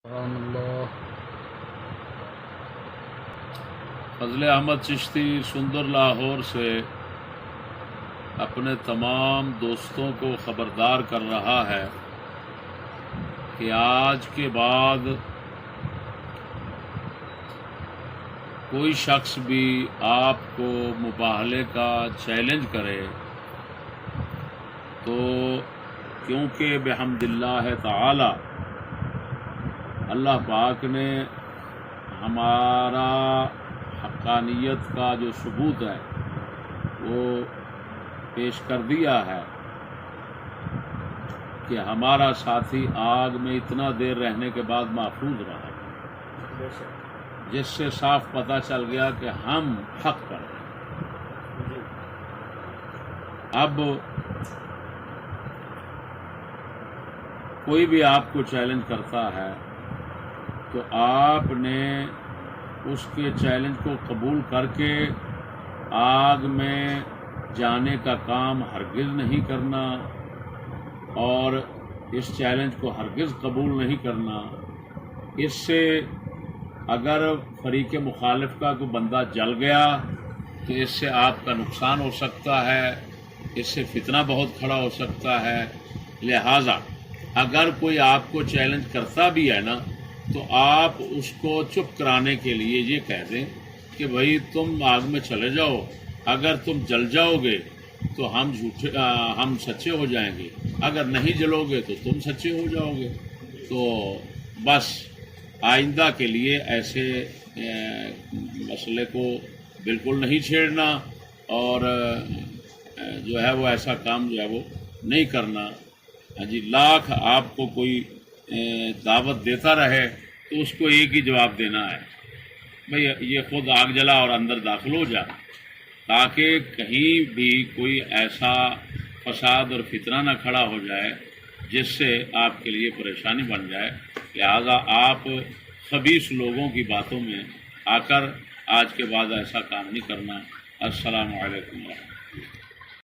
سبحان اللہ۔ فضل احمد چشتی سندر لاہور سے اپنے تمام دوستوں کو خبردار کر رہا ہے کہ آج کے بعد کوئی شخص بھی آپ کو مباہلے کا چیلنج کرے تو کیونکہ بحمد اللہ تعالی اللہ پاک نے ہمارا حقانیت کا جو ثبوت ہے وہ پیش کر دیا ہے کہ ہمارا ساتھی آگ میں اتنا دیر رہنے کے بعد محفوظ رہا، جس سے صاف پتہ چل گیا کہ ہم حق پر ہیں۔ اب کوئی بھی آپ کو چیلنج کرتا ہے تو آپ نے اس کے چیلنج کو قبول کر کے آگ میں جانے کا کام ہرگز نہیں کرنا اور اس چیلنج کو ہرگز قبول نہیں کرنا۔ اس سے اگر فریق مخالف کا کوئی بندہ جل گیا تو اس سے آپ کا نقصان ہو سکتا ہے، اس سے فتنہ بہت کھڑا ہو سکتا ہے۔ لہٰذا اگر کوئی آپ کو چیلنج کرتا بھی ہے نا تو آپ اس کو چپ کرانے کے لیے یہ کہہ دیں کہ بھائی تم آگ میں چلے جاؤ، اگر تم جل جاؤ گے تو ہم سچے ہو جائیں گے، اگر نہیں جلو گے تو تم سچے ہو جاؤ گے۔ تو بس آئندہ کے لیے ایسے مسئلے کو بالکل نہیں چھیڑنا اور جو ہے وہ ایسا کام جو ہے وہ نہیں کرنا۔ جی لاکھ آپ کو کوئی دعوت دیتا رہے تو اس کو ایک ہی جواب دینا ہے، بھئی یہ خود آگ جلا اور اندر داخل ہو جا، تاکہ کہیں بھی کوئی ایسا فساد اور فتنہ نہ کھڑا ہو جائے جس سے آپ کے لیے پریشانی بن جائے۔ لہذا آپ خبیث لوگوں کی باتوں میں آ کر آج کے بعد ایسا کام نہیں کرنا۔ السلام علیکم ورحمۃ اللہ۔